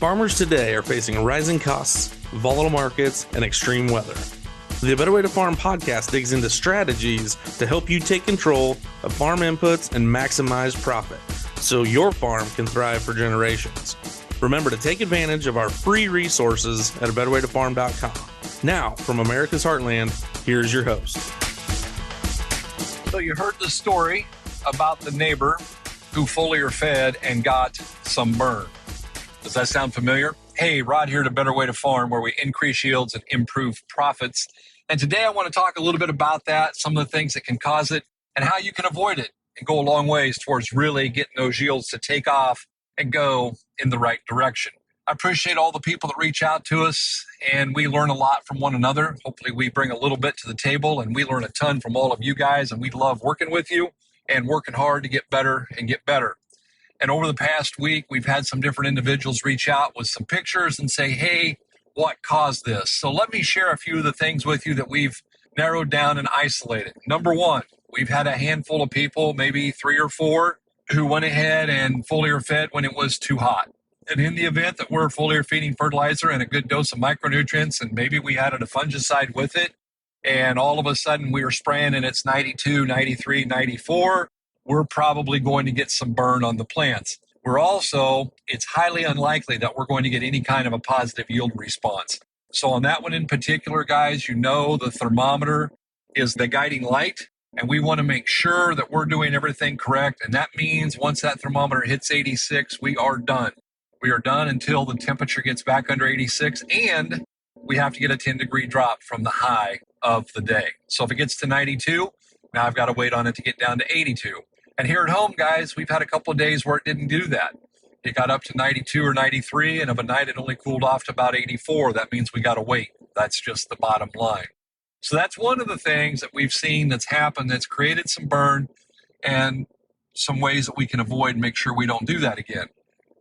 Farmers today are facing rising costs, volatile markets, and extreme weather. The A Better Way to Farm podcast digs into strategies to help you take control of farm inputs and maximize profit so your farm can thrive for generations. Remember to take advantage of our free resources at abetterwaytofarm.com. Now, from America's Heartland, here's your host. So you heard the story about the neighbor who foliar fed and got some burn. Does that sound familiar? Hey, Rod here at A Better Way to Farm, where we increase yields and improve profits. And today I want to talk a little bit about that, some of the things that can cause it, and how you can avoid it and go a long ways towards really getting those yields to take off and go in the right direction. I appreciate all the people that reach out to us, and we learn a lot from one another. Hopefully we bring a little bit to the table, and we learn a ton from all of you guys, and we love working with you and working hard to get better and get better. And over the past week, we've had some different individuals reach out with some pictures and say, hey, what caused this? So let me share a few of the things with you that we've narrowed down and isolated. Number one, we've had a handful of people, maybe 3 or 4, who went ahead and foliar fed when it was too hot. And in the event that we're foliar feeding fertilizer and a good dose of micronutrients, and maybe we added a fungicide with it, and all of a sudden we were spraying and it's 92, 93, 94, we're probably going to get some burn on the plants. It's highly unlikely that we're going to get any kind of a positive yield response. So on that one in particular, guys, you know the thermometer is the guiding light, and we want to make sure that we're doing everything correct. And that means once that thermometer hits 86, we are done. We are done until the temperature gets back under 86, and we have to get a 10-degree drop from the high of the day. So if it gets to 92, now I've got to wait on it to get down to 82. And here at home, guys, we've had a couple of days where it didn't do that. It got up to 92 or 93, and of a night it only cooled off to about 84. That means we got to wait. That's just the bottom line. So that's one of the things that we've seen that's happened that's created some burn and some ways that we can avoid and make sure we don't do that again.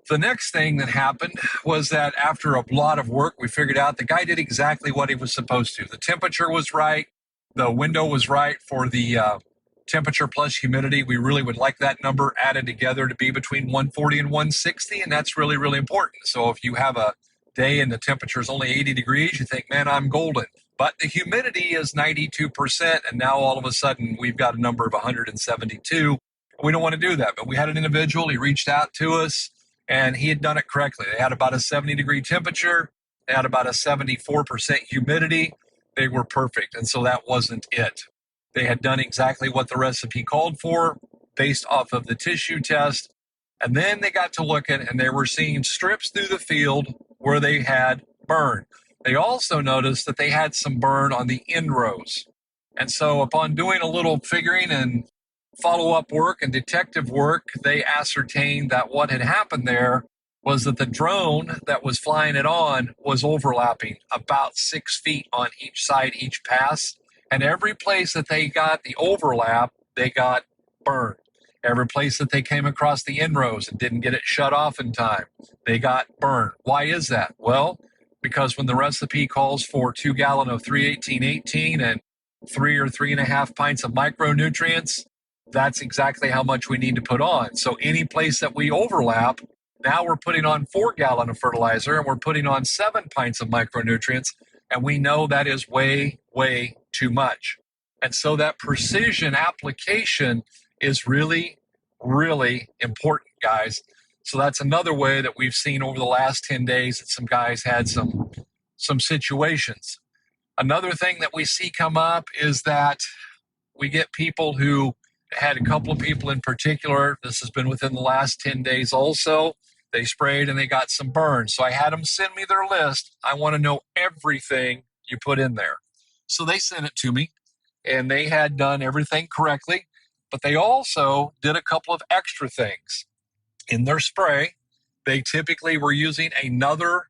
The next thing that happened was that after a lot of work, we figured out the guy did exactly what he was supposed to. The temperature was right. The window was right for the temperature plus humidity. We really would like that number added together to be between 140 and 160, and that's really, really important. So if you have a day and the temperature is only 80 degrees, you think, man, I'm golden. But the humidity is 92%, and now all of a sudden we've got a number of 172. We don't want to do that, but we had an individual, he reached out to us, and he had done it correctly. They had about a 70-degree temperature, they had about a 74% humidity. They were perfect, and so that wasn't it. They had done exactly what the recipe called for based off of the tissue test. And then they got to looking and they were seeing strips through the field where they had burn. They also noticed that they had some burn on the end rows. And so upon doing a little figuring and follow-up work and detective work, they ascertained that what had happened there was that the drone that was flying it on was overlapping about 6 feet on each side, each pass. And every place that they got the overlap, they got burned. Every place that they came across the end rows and didn't get it shut off in time, they got burned. Why is that? Well, because when the recipe calls for 2 gallons of 318-18 and 3 or 3.5 pints of micronutrients, that's exactly how much we need to put on. So any place that we overlap, now we're putting on 4 gallons of fertilizer and we're putting on 7 pints of micronutrients, and we know that is way, way too much. And so that precision application is really, really important, guys. So that's another way that we've seen over the last 10 days that some guys had some situations. Another thing that we see come up is that we get people who had a couple of people in particular, this has been within the last 10 days also, they sprayed and they got some burn. So I had them send me their list. I want to know everything you put in there. So they sent it to me, and they had done everything correctly, but they also did a couple of extra things. In their spray, they typically were using another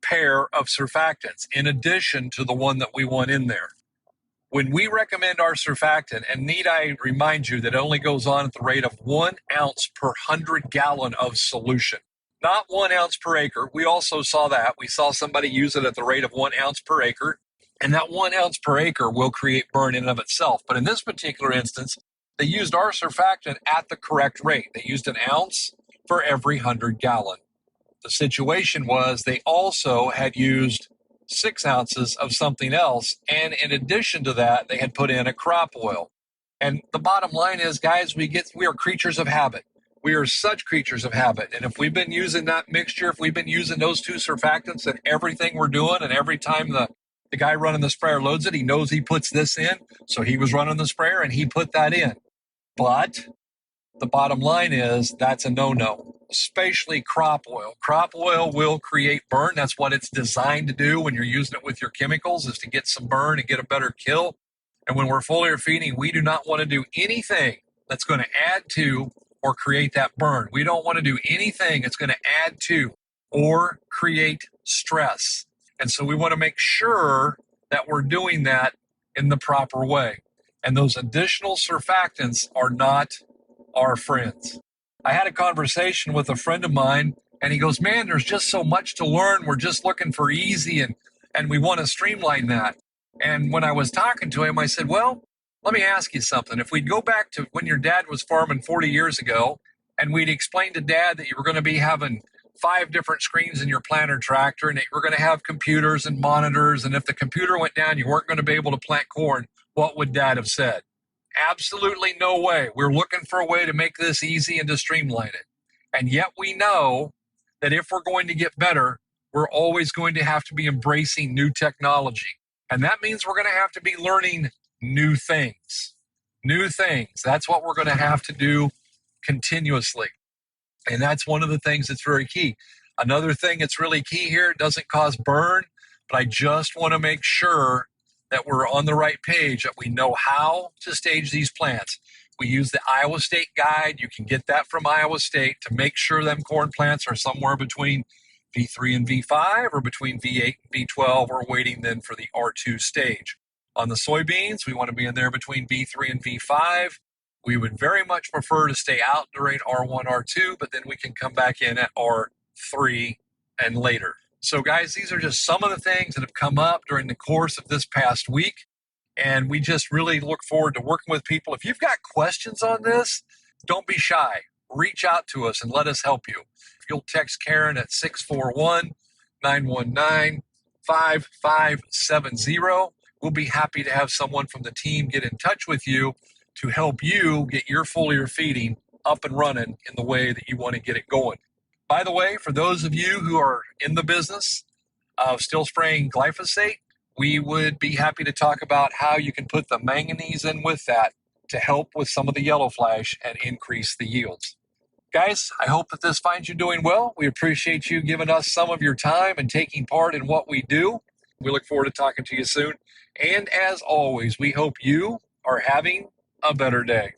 pair of surfactants in addition to the one that we want in there. When we recommend our surfactant, and need I remind you that it only goes on at the rate of 1 ounce per 100 gallon of solution, not 1 ounce per acre. We also saw that. We saw somebody use it at the rate of 1 ounce per acre. And that 1 ounce per acre will create burn in and of itself. But in this particular instance, they used our surfactant at the correct rate. They used 1 ounce for every 100 gallon. The situation was they also had used 6 ounces of something else. And in addition to that, they had put in a crop oil. And the bottom line is, guys, we are creatures of habit. We are such creatures of habit. And if we've been using that mixture, if we've been using those 2 surfactants in everything we're doing, and every time the guy running the sprayer loads it, he knows he puts this in. So he was running the sprayer and he put that in. But the bottom line is that's a no-no, especially crop oil. Crop oil will create burn. That's what it's designed to do when you're using it with your chemicals, is to get some burn and get a better kill. And when we're foliar feeding, we do not want to do anything that's going to add to or create that burn. We don't want to do anything that's going to add to or create stress. And so we want to make sure that we're doing that in the proper way. And those additional surfactants are not our friends. I had a conversation with a friend of mine, and he goes, man, there's just so much to learn. We're just looking for easy, and we want to streamline that. And when I was talking to him, I said, well, let me ask you something. If we'd go back to when your dad was farming 40 years ago, and we'd explain to dad that you were going to be having 5 different screens in your planter tractor, and that you were going to have computers and monitors, and if the computer went down, you weren't going to be able to plant corn, what would dad have said? Absolutely no way. We're looking for a way to make this easy and to streamline it. And yet we know that if we're going to get better, we're always going to have to be embracing new technology. And that means we're going to have to be learning new things. New things. That's what we're going to have to do continuously. And that's one of the things that's very key. Another thing that's really key here, it doesn't cause burn, but I just want to make sure that we're on the right page, that we know how to stage these plants. We use the Iowa State guide. You can get that from Iowa State to make sure them corn plants are somewhere between V3 and V5 or between V8 and V12. We're waiting then for the R2 stage. On the soybeans, we want to be in there between V3 and V5. We would very much prefer to stay out during R1, R2, but then we can come back in at R3 and later. So guys, these are just some of the things that have come up during the course of this past week. And we just really look forward to working with people. If you've got questions on this, don't be shy. Reach out to us and let us help you. If you'll text Karen at 641-919-5570, we'll be happy to have someone from the team get in touch with you to help you get your foliar feeding up and running in the way that you want to get it going. By the way, for those of you who are in the business of still spraying glyphosate, we would be happy to talk about how you can put the manganese in with that to help with some of the yellow flash and increase the yields. Guys, I hope that this finds you doing well. We appreciate you giving us some of your time and taking part in what we do. We look forward to talking to you soon. And as always, we hope you are having a better day.